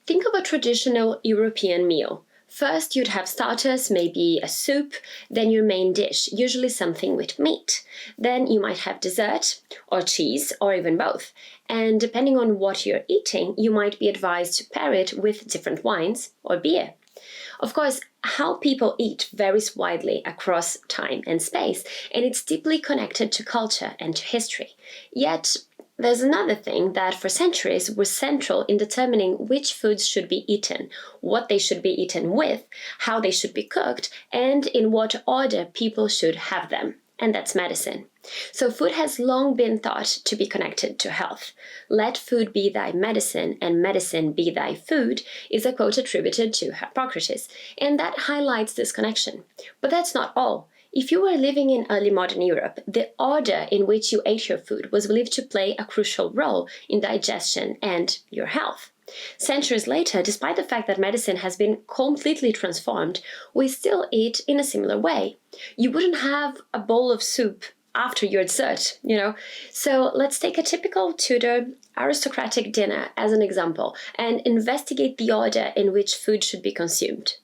Think of a traditional European meal. First, you'd have starters, maybe a soup, then your main dish, usually something with meat. Then you might have dessert, or cheese, or even both. And depending on what you're eating, you might be advised to pair it with different wines or beer. Of course, how people eat varies widely across time and space, and it's deeply connected to culture and to history. Yet, there's another thing that for centuries was central in determining which foods should be eaten, what they should be eaten with, how they should be cooked, and in what order people should have them. And that's medicine. So food has long been thought to be connected to health. "Let food be thy medicine, and medicine be thy food" is a quote attributed to Hippocrates, and that highlights this connection. But that's not all. If you were living in early modern Europe, the order in which you ate your food was believed to play a crucial role in digestion and your health. Centuries later, despite the fact that medicine has been completely transformed, we still eat in a similar way. You wouldn't have a bowl of soup after your dessert, So let's take a typical Tudor aristocratic dinner as an example and investigate the order in which food should be consumed.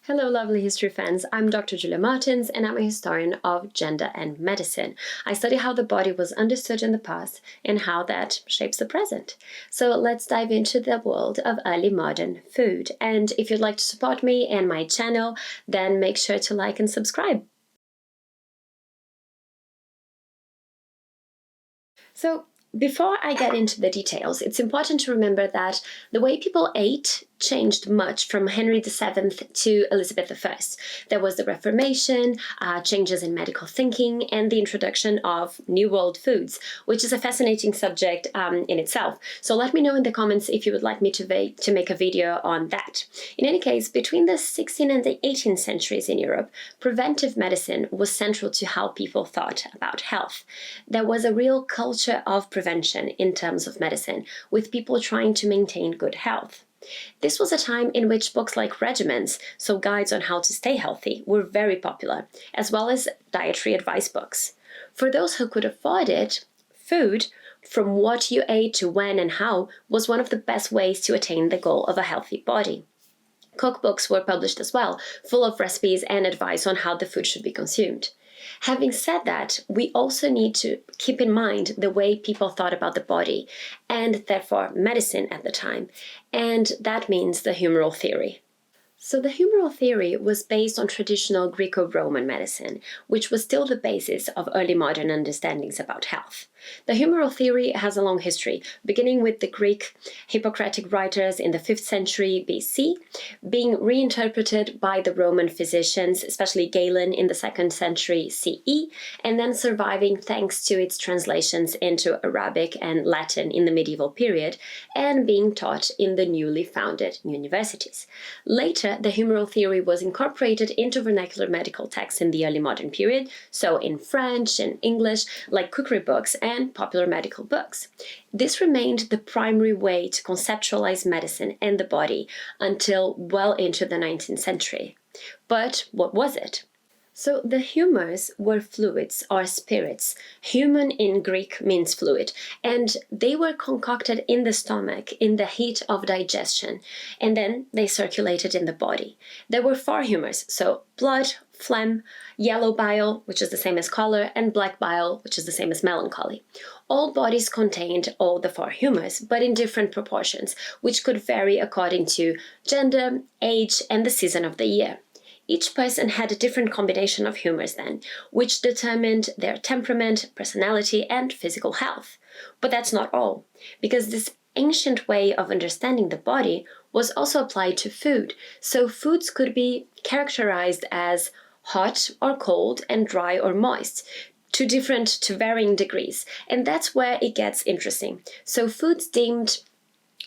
Hello, lovely history fans. I'm Dr. Julia Martins, and I'm a historian of gender and medicine. I study how the body was understood in the past and how that shapes the present. So let's dive into the world of early modern food. And if you'd like to support me and my channel, then make sure to like and subscribe. So, before I get into the details, it's important to remember that the way people ate changed much from Henry VII to Elizabeth I. There was the Reformation, changes in medical thinking, and the introduction of New World foods, which is a fascinating subject in itself. So let me know in the comments if you would like me to make a video on that. In any case, between the 16th and the 18th centuries in Europe, preventive medicine was central to how people thought about health. There was a real culture of prevention in terms of medicine, with people trying to maintain good health. This was a time in which books like regimens, so guides on how to stay healthy, were very popular, as well as dietary advice books. For those who could afford it, food, from what you ate to when and how, was one of the best ways to attain the goal of a healthy body. Cookbooks were published as well, full of recipes and advice on how the food should be consumed. Having said that, we also need to keep in mind the way people thought about the body, and therefore medicine at the time, and that means the humoral theory. So the humoral theory was based on traditional Greco-Roman medicine, which was still the basis of early modern understandings about health. The humoral theory has a long history, beginning with the Greek Hippocratic writers in the 5th century BC, being reinterpreted by the Roman physicians, especially Galen in the 2nd century CE, and then surviving thanks to its translations into Arabic and Latin in the medieval period, and being taught in the newly founded universities. Later, the humoral theory was incorporated into vernacular medical texts in the early modern period, so in French and English, like cookery books and popular medical books. This remained the primary way to conceptualize medicine and the body until well into the 19th century. But what was it? So the humours were fluids or spirits. Human in Greek means fluid, and they were concocted in the stomach in the heat of digestion, and then they circulated in the body. There were 4 humours, so blood, phlegm, yellow bile, which is the same as choler, and black bile, which is the same as melancholy. All bodies contained all the 4 humours, but in different proportions, which could vary according to gender, age, and the season of the year. Each person had a different combination of humours then, which determined their temperament, personality, and physical health. But that's not all, because this ancient way of understanding the body was also applied to food, so foods could be characterized as hot or cold and dry or moist, to varying degrees, and that's where it gets interesting. So foods deemed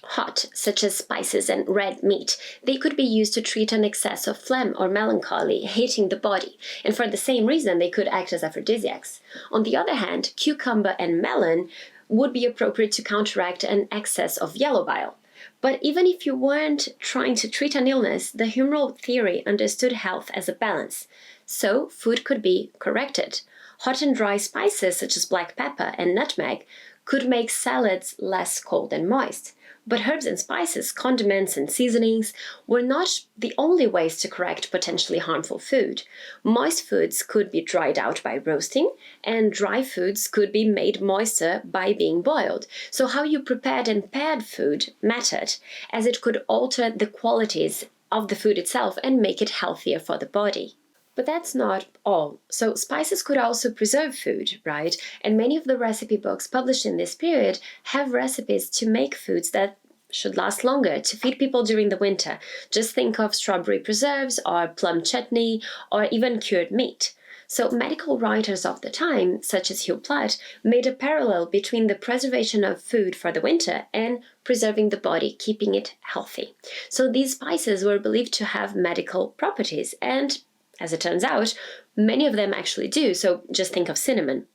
hot, such as spices and red meat, they could be used to treat an excess of phlegm or melancholy hitting the body, and for the same reason they could act as aphrodisiacs. On the other hand, cucumber and melon would be appropriate to counteract an excess of yellow bile. But even if you weren't trying to treat an illness, the humoral theory understood health as a balance. So food could be corrected. Hot and dry spices such as black pepper and nutmeg could make salads less cold and moist. But herbs and spices, condiments and seasonings were not the only ways to correct potentially harmful food. Moist foods could be dried out by roasting, and dry foods could be made moister by being boiled. So how you prepared and paired food mattered, as it could alter the qualities of the food itself and make it healthier for the body. But that's not all. So spices could also preserve food, right? And many of the recipe books published in this period have recipes to make foods that should last longer, to feed people during the winter. Just think of strawberry preserves or plum chutney or even cured meat. So medical writers of the time, such as Hugh Platt, made a parallel between the preservation of food for the winter and preserving the body, keeping it healthy. So these spices were believed to have medical properties, and as it turns out, many of them actually do, so just think of cinnamon.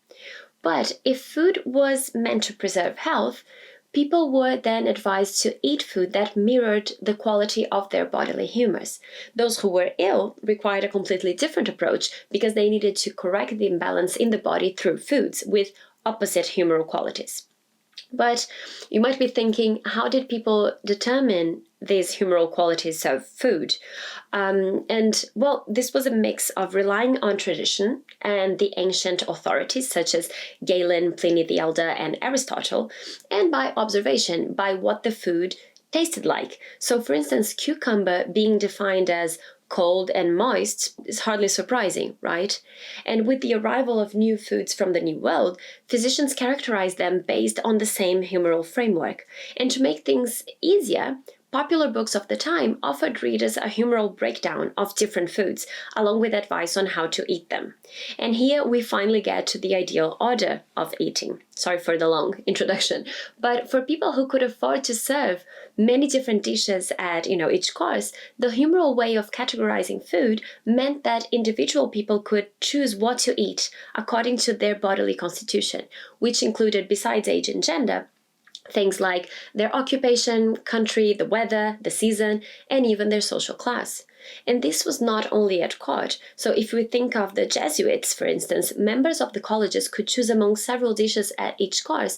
But if food was meant to preserve health, people were then advised to eat food that mirrored the quality of their bodily humors. Those who were ill required a completely different approach because they needed to correct the imbalance in the body through foods with opposite humoral qualities. But you might be thinking, how did people determine these humoral qualities of food? This was a mix of relying on tradition and the ancient authorities such as Galen, Pliny the Elder, and Aristotle, and by observation, by what the food tasted like. So, for instance, cucumber being defined as cold and moist is hardly surprising, right? And with the arrival of new foods from the New World, physicians characterized them based on the same humoral framework. And to make things easier, popular books of the time offered readers a humoral breakdown of different foods, along with advice on how to eat them. And here we finally get to the ideal order of eating. Sorry for the long introduction, but for people who could afford to serve many different dishes at each course, the humoral way of categorizing food meant that individual people could choose what to eat according to their bodily constitution, which included, besides age and gender, things like their occupation, country, the weather, the season, and even their social class. And this was not only at court. So if we think of the Jesuits, for instance, members of the colleges could choose among several dishes at each course,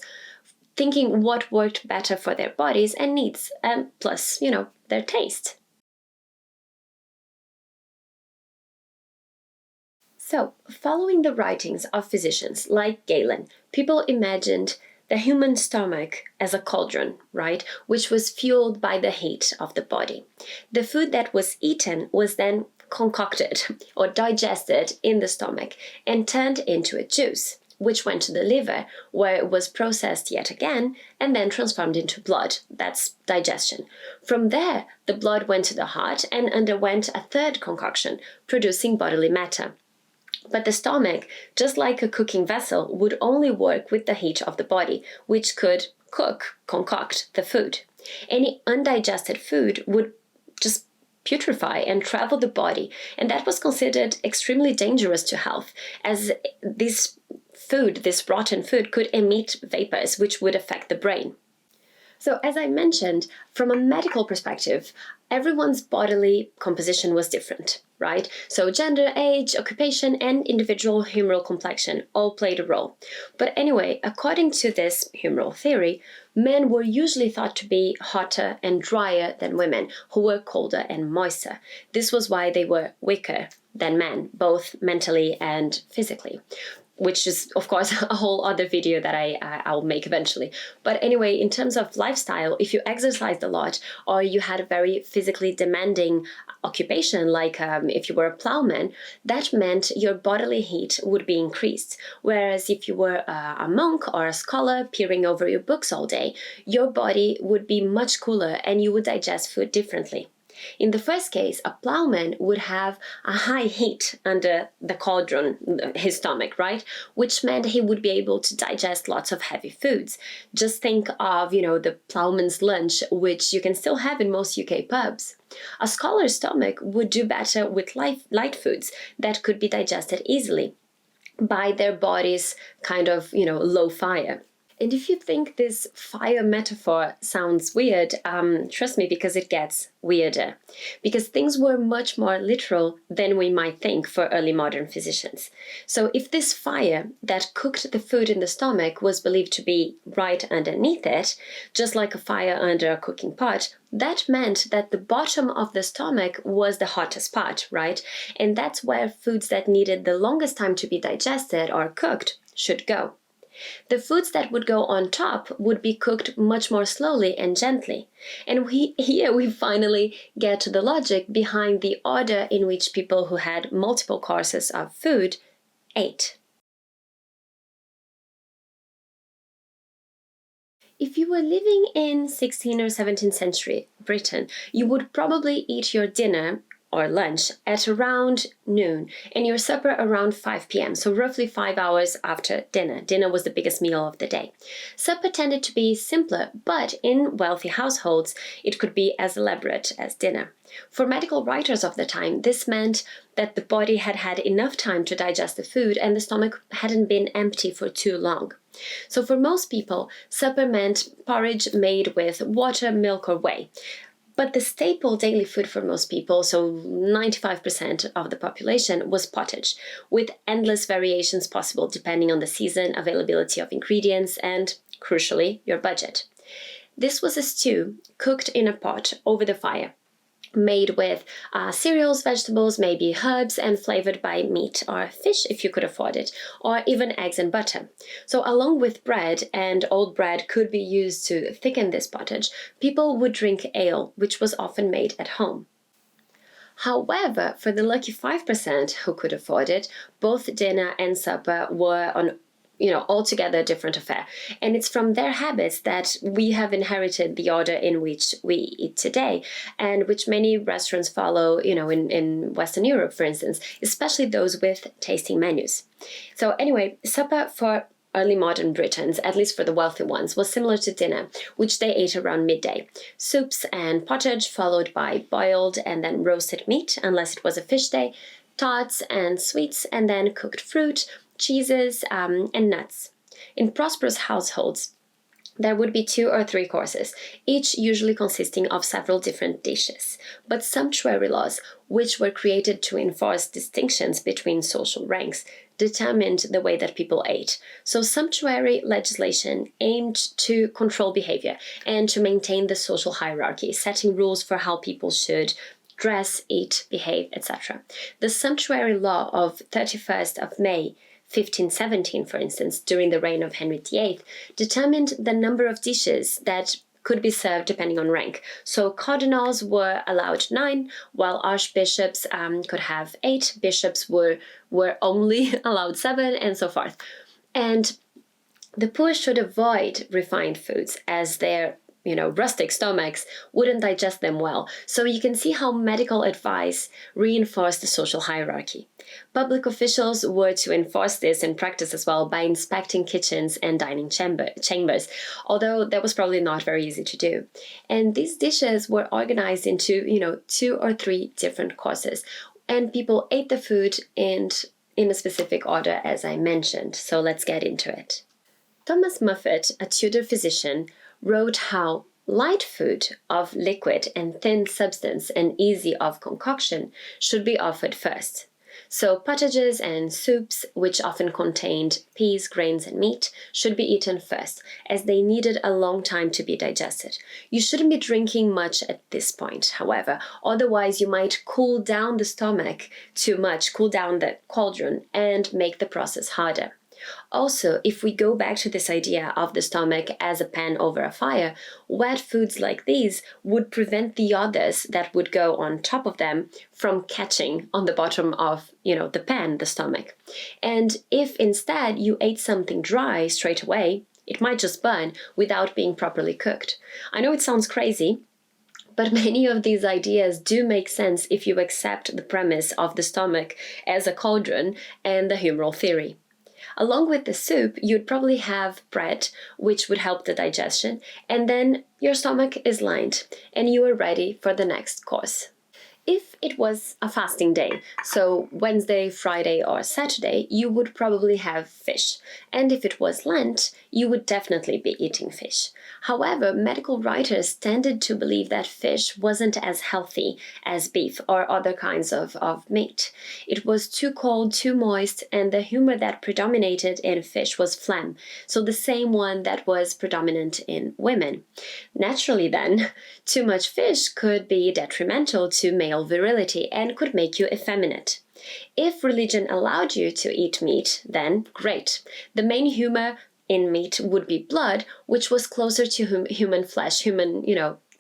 thinking what worked better for their bodies and needs, and plus, their taste. So, following the writings of physicians like Galen, people imagined the human stomach as a cauldron, right, which was fueled by the heat of the body. The food that was eaten was then concocted or digested in the stomach and turned into a juice, which went to the liver, where it was processed yet again and then transformed into blood. That's digestion. From there, the blood went to the heart and underwent a third concoction, producing bodily matter. But the stomach, just like a cooking vessel, would only work with the heat of the body, which could concoct the food. Any undigested food would just putrefy and travel the body, and that was considered extremely dangerous to health, as this rotten food could emit vapors which would affect the brain. So, as I mentioned, from a medical perspective, everyone's bodily composition was different, right? So gender, age, occupation, and individual humoral complexion all played a role. But anyway, according to this humoral theory, men were usually thought to be hotter and drier than women, who were colder and moister. This was why they were weaker than men, both mentally and physically, which is, of course, a whole other video that I'll make eventually. But anyway, in terms of lifestyle, if you exercised a lot or you had a very physically demanding occupation, like if you were a plowman, that meant your bodily heat would be increased. Whereas if you were a monk or a scholar peering over your books all day, your body would be much cooler and you would digest food differently. In the first case, a plowman would have a high heat under the cauldron, his stomach, right? Which meant he would be able to digest lots of heavy foods. Just think of, the plowman's lunch, which you can still have in most UK pubs. A scholar's stomach would do better with light foods that could be digested easily by their body's kind of, low fire. And if you think this fire metaphor sounds weird, trust me, because it gets weirder. Because things were much more literal than we might think for early modern physicians. So if this fire that cooked the food in the stomach was believed to be right underneath it, just like a fire under a cooking pot, that meant that the bottom of the stomach was the hottest part, right? And that's where foods that needed the longest time to be digested or cooked should go. The foods that would go on top would be cooked much more slowly and gently. And here we finally get to the logic behind the order in which people who had multiple courses of food ate. If you were living in 16th or 17th century Britain, you would probably eat your dinner or lunch at around noon and your supper around 5 p.m., so roughly 5 hours after dinner. Dinner was the biggest meal of the day. Supper tended to be simpler, but in wealthy households, it could be as elaborate as dinner. For medical writers of the time, this meant that the body had had enough time to digest the food and the stomach hadn't been empty for too long. So for most people, supper meant porridge made with water, milk, or whey. But the staple daily food for most people, so 95% of the population, was pottage, with endless variations possible depending on the season, availability of ingredients, and, crucially, your budget. This was a stew cooked in a pot over the fire, made with cereals, vegetables, maybe herbs, and flavored by meat or fish if you could afford it, or even eggs and butter. So along with bread, and old bread could be used to thicken this pottage, people would drink ale, which was often made at home. However, for the lucky 5% who could afford it, both dinner and supper were on altogether different affair. And it's from their habits that we have inherited the order in which we eat today, and which many restaurants follow, in Western Europe, for instance, especially those with tasting menus. So anyway, supper for early modern Britons, at least for the wealthy ones, was similar to dinner, which they ate around midday. Soups and pottage, followed by boiled and then roasted meat, unless it was a fish day, tarts and sweets, and then cooked fruit, cheeses, and nuts. In prosperous households, there would be 2 or 3 courses, each usually consisting of several different dishes. But sumptuary laws, which were created to enforce distinctions between social ranks, determined the way that people ate. So sumptuary legislation aimed to control behavior and to maintain the social hierarchy, setting rules for how people should dress, eat, behave, etc. The sumptuary law of 31st of May 1517, for instance, during the reign of Henry VIII, determined the number of dishes that could be served depending on rank. So cardinals were allowed 9, while archbishops could have 8, bishops were only allowed 7, and so forth. And the poor should avoid refined foods, as their rustic stomachs wouldn't digest them well. So you can see how medical advice reinforced the social hierarchy. Public officials were to enforce this in practice as well by inspecting kitchens and dining chambers, although that was probably not very easy to do. And these dishes were organized into, 2 or 3 different courses, and people ate the food in a specific order, as I mentioned. So let's get into it. Thomas Muffet, a Tudor physician, wrote how light food of liquid and thin substance and easy of concoction should be offered first. So pottages and soups, which often contained peas, grains, and meat, should be eaten first, as they needed a long time to be digested. You shouldn't be drinking much at this point, however, otherwise you might cool down the stomach too much, cool down the cauldron, and make the process harder. Also, if we go back to this idea of the stomach as a pan over a fire, wet foods like these would prevent the others that would go on top of them from catching on the bottom of, the pan, the stomach. And if instead you ate something dry straight away, it might just burn without being properly cooked. I know it sounds crazy, but many of these ideas do make sense if you accept the premise of the stomach as a cauldron and the humoral theory. Along with the soup, you'd probably have bread, which would help the digestion, and then your stomach is lined, and you are ready for the next course. If it was a fasting day, so Wednesday, Friday, or Saturday, you would probably have fish. And if it was Lent, you would definitely be eating fish. However, medical writers tended to believe that fish wasn't as healthy as beef or other kinds of meat. It was too cold, too moist, and the humor that predominated in fish was phlegm, so the same one that was predominant in women. Naturally, then, too much fish could be detrimental to male virility and could make you effeminate. If religion allowed you to eat meat, then great. The main humor in meat would be blood, which was closer to human flesh, human,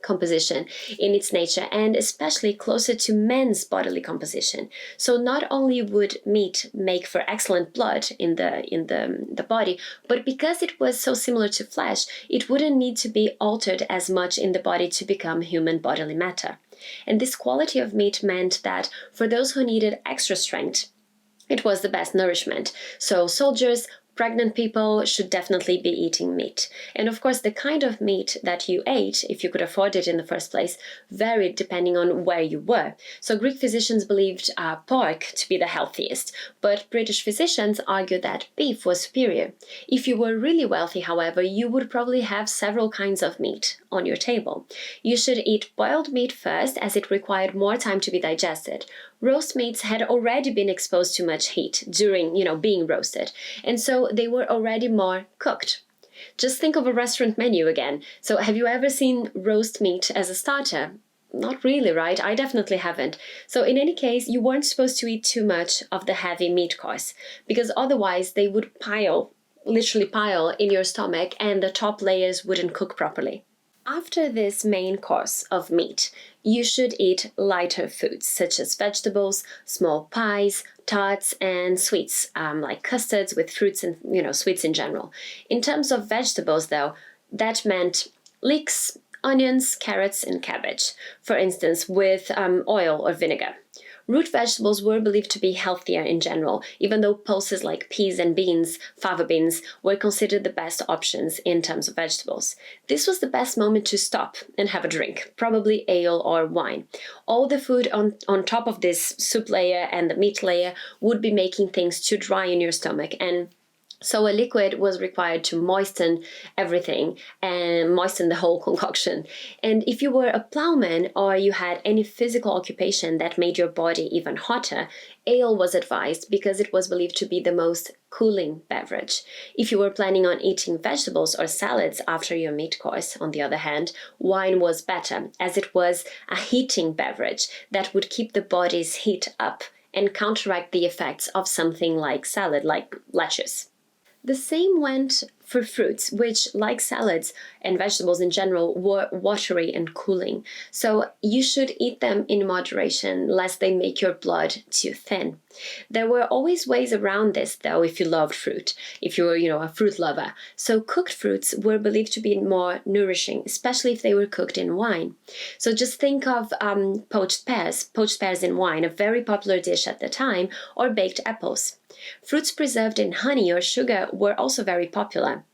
composition in its nature, and especially closer to men's bodily composition. So not only would meat make for excellent blood in the body, but because it was so similar to flesh, it wouldn't need to be altered as much in the body to become human bodily matter. And this quality of meat meant that for those who needed extra strength, it was the best nourishment. So soldiers, pregnant people should definitely be eating meat. And of course, the kind of meat that you ate, if you could afford it in the first place, varied depending on where you were. So Greek physicians believed pork to be the healthiest, but British physicians argued that beef was superior. If you were really wealthy, however, you would probably have several kinds of meat on your table. You should eat boiled meat first, as it required more time to be digested. Roast meats had already been exposed to much heat during, being roasted, and so they were already more cooked. Just think of a restaurant menu again. So have you ever seen roast meat as a starter? Not really, right? I definitely haven't. So in any case, you weren't supposed to eat too much of the heavy meat course, because otherwise they would literally pile in your stomach, and the top layers wouldn't cook properly. After this main course of meat, you should eat lighter foods such as vegetables, small pies, tarts, and sweets, like custards with fruits and, sweets in general. In terms of vegetables, though, that meant leeks, onions, carrots, and cabbage, for instance, with oil or vinegar. Root vegetables were believed to be healthier in general, even though pulses like peas and beans, fava beans, were considered the best options in terms of vegetables. This was the best moment to stop and have a drink, probably ale or wine. All the food on top of this soup layer and the meat layer would be making things too dry in your stomach, and so a liquid was required to moisten everything and moisten the whole concoction. And if you were a plowman or you had any physical occupation that made your body even hotter, ale was advised because it was believed to be the most cooling beverage. If you were planning on eating vegetables or salads after your meat course, on the other hand, wine was better, as it was a heating beverage that would keep the body's heat up and counteract the effects of something like salad, like lettuce. The same went for fruits, which, like salads and vegetables in general, were watery and cooling. So you should eat them in moderation, lest they make your blood too thin. There were always ways around this, though, if you loved fruit, if you were, a fruit lover. So cooked fruits were believed to be more nourishing, especially if they were cooked in wine. So just think of poached pears in wine, a very popular dish at the time, or baked apples. Fruits preserved in honey or sugar were also very popular.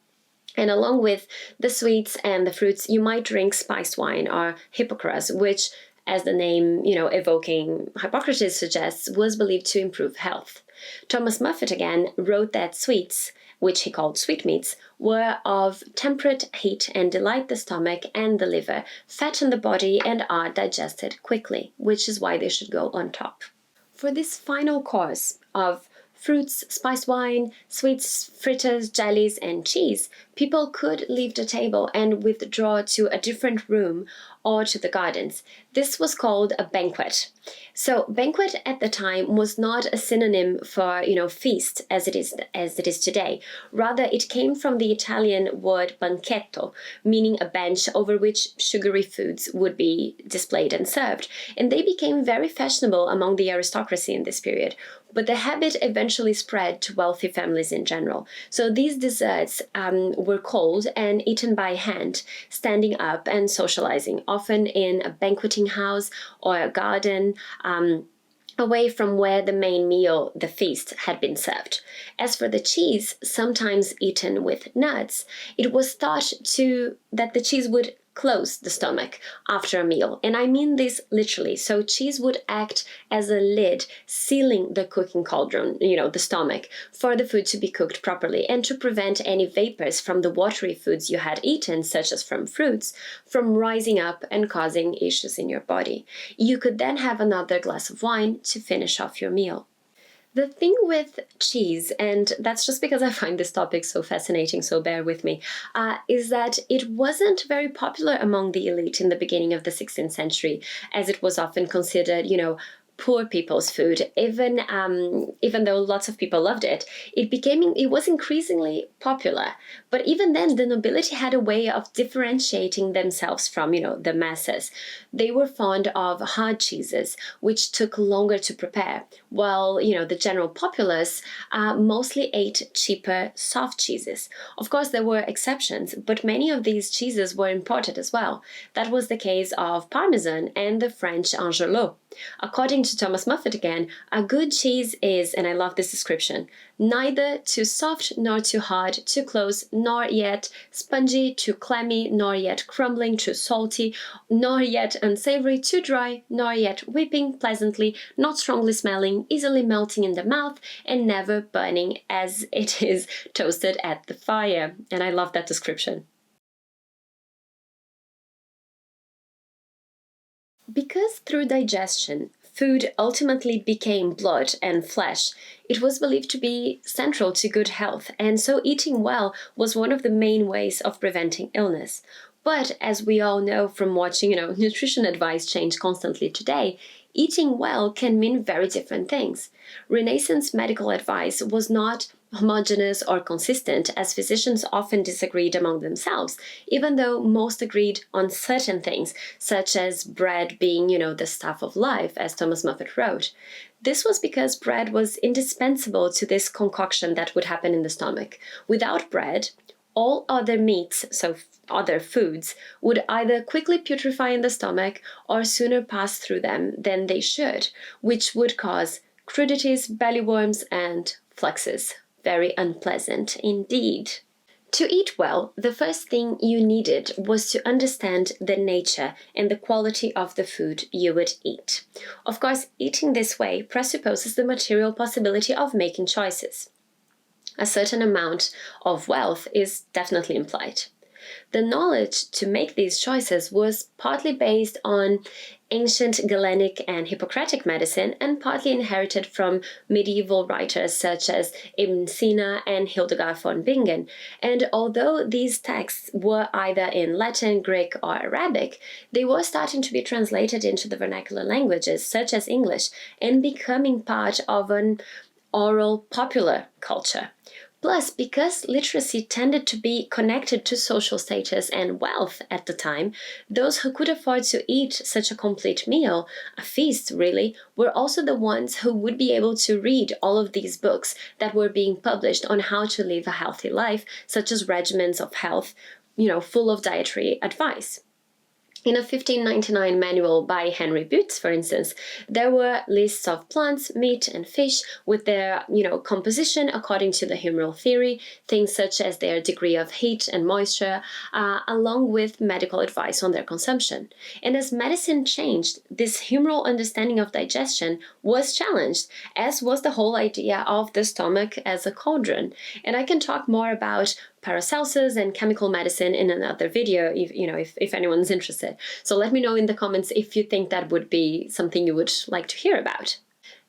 And along with the sweets and the fruits, you might drink spiced wine or Hippocras, which, as the name, evoking Hippocrates suggests, was believed to improve health. Thomas Muffet, again, wrote that sweets, which he called sweetmeats, were of temperate heat and delight the stomach and the liver, fatten the body, and are digested quickly, which is why they should go on top. For this final course of fruits, spiced wine, sweets, fritters, jellies, and cheese, people could leave the table and withdraw to a different room or to the gardens. This was called a banquet. So banquet at the time was not a synonym for, feast as it is today. Rather, it came from the Italian word banchetto, meaning a bench over which sugary foods would be displayed and served. And they became very fashionable among the aristocracy in this period. But the habit eventually spread to wealthy families in general. So these desserts were cold and eaten by hand, standing up and socializing, often in a banqueting house or a garden, away from where the main meal, the feast, had been served. As for the cheese, sometimes eaten with nuts, it was thought that the cheese would close the stomach after a meal. And I mean this literally. So cheese would act as a lid, sealing the cooking cauldron, the stomach, for the food to be cooked properly and to prevent any vapors from the watery foods you had eaten, such as from fruits, from rising up and causing issues in your body. You could then have another glass of wine to finish off your meal. The thing with cheese, and that's just because I find this topic so fascinating, so bear with me, is that it wasn't very popular among the elite in the beginning of the 16th century, as it was often considered, poor people's food. Even though lots of people loved it, it was increasingly popular. But even then, the nobility had a way of differentiating themselves from the masses. They were fond of hard cheeses, which took longer to prepare, while the general populace mostly ate cheaper soft cheeses. Of course, there were exceptions, but many of these cheeses were imported as well. That was the case of Parmesan and the French Angelot. According to Thomas Moffat again, a good cheese is, and I love this description, neither too soft nor too hard, too close nor yet spongy, too clammy nor yet crumbling, too salty nor yet unsavory, too dry nor yet whipping pleasantly, not strongly smelling, easily melting in the mouth, and never burning as it is toasted at the fire. And I love that description. Because through digestion, food ultimately became blood and flesh, it was believed to be central to good health, and so eating well was one of the main ways of preventing illness. But as we all know from watching, nutrition advice change constantly today, eating well can mean very different things. Renaissance medical advice was not homogeneous or consistent, as physicians often disagreed among themselves, even though most agreed on certain things, such as bread being, the staff of life, as Thomas Moffat wrote. This was because bread was indispensable to this concoction that would happen in the stomach. Without bread, all other meats, so other foods, would either quickly putrefy in the stomach or sooner pass through them than they should, which would cause crudities, belly worms, and fluxes. Very unpleasant indeed. To eat well, the first thing you needed was to understand the nature and the quality of the food you would eat. Of course, eating this way presupposes the material possibility of making choices. A certain amount of wealth is definitely implied. The knowledge to make these choices was partly based on ancient Galenic and Hippocratic medicine and partly inherited from medieval writers such as Ibn Sina and Hildegard von Bingen. And although these texts were either in Latin, Greek, or Arabic, they were starting to be translated into the vernacular languages such as English and becoming part of an oral popular culture. Plus, because literacy tended to be connected to social status and wealth at the time, those who could afford to eat such a complete meal, a feast really, were also the ones who would be able to read all of these books that were being published on how to live a healthy life, such as regimens of health, full of dietary advice. In a 1599 manual by Henry Butz, for instance, there were lists of plants, meat, and fish with their, composition according to the humoral theory, things such as their degree of heat and moisture, along with medical advice on their consumption. And as medicine changed, this humoral understanding of digestion was challenged, as was the whole idea of the stomach as a cauldron. And I can talk more about Paracelsus and chemical medicine in another video, if anyone's interested. So let me know in the comments if you think that would be something you would like to hear about.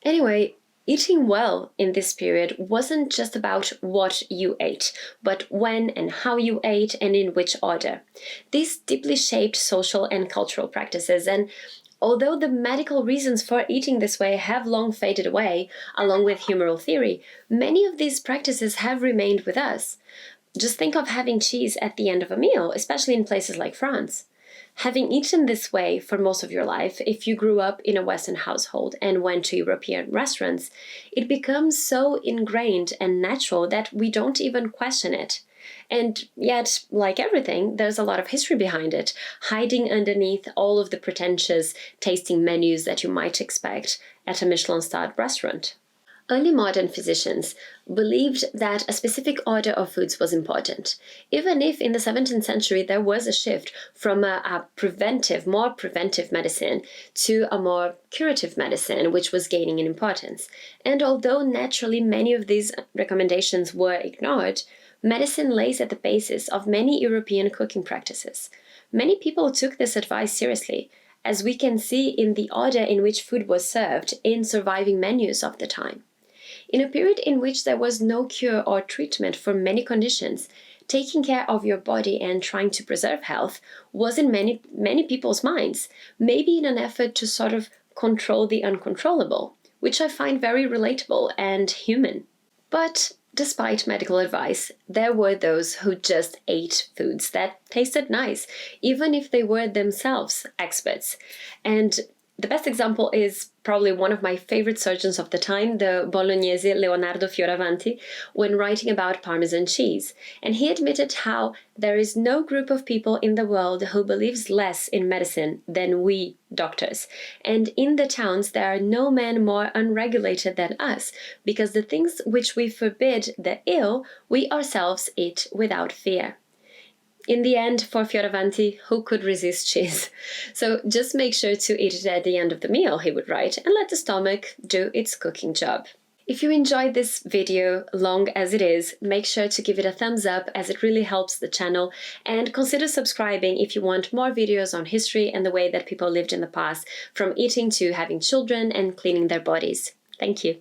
Anyway, eating well in this period wasn't just about what you ate, but when and how you ate and in which order. This deeply shaped social and cultural practices, and although the medical reasons for eating this way have long faded away, along with humoral theory, many of these practices have remained with us. Just think of having cheese at the end of a meal, especially in places like France. Having eaten this way for most of your life, if you grew up in a Western household and went to European restaurants, it becomes so ingrained and natural that we don't even question it. And yet, like everything, there's a lot of history behind it, hiding underneath all of the pretentious tasting menus that you might expect at a Michelin-starred restaurant. Early modern physicians believed that a specific order of foods was important, even if in the 17th century there was a shift from a more preventive medicine to a more curative medicine, which was gaining in importance. And although naturally many of these recommendations were ignored, medicine lays at the basis of many European cooking practices. Many people took this advice seriously, as we can see in the order in which food was served in surviving menus of the time. In a period in which there was no cure or treatment for many conditions, taking care of your body and trying to preserve health was in many people's minds, maybe in an effort to sort of control the uncontrollable, which I find very relatable and human. But despite medical advice, there were those who just ate foods that tasted nice, even if they were themselves experts. And the best example is probably one of my favorite surgeons of the time, the Bolognese Leonardo Fioravanti, when writing about Parmesan cheese. And he admitted how there is no group of people in the world who believes less in medicine than we doctors. And in the towns, there are no men more unregulated than us, because the things which we forbid the ill, we ourselves eat without fear. In the end, for Fioravanti, who could resist cheese? So just make sure to eat it at the end of the meal, he would write, and let the stomach do its cooking job. If you enjoyed this video, long as it is, make sure to give it a thumbs up as it really helps the channel, and consider subscribing if you want more videos on history and the way that people lived in the past, from eating to having children and cleaning their bodies. Thank you.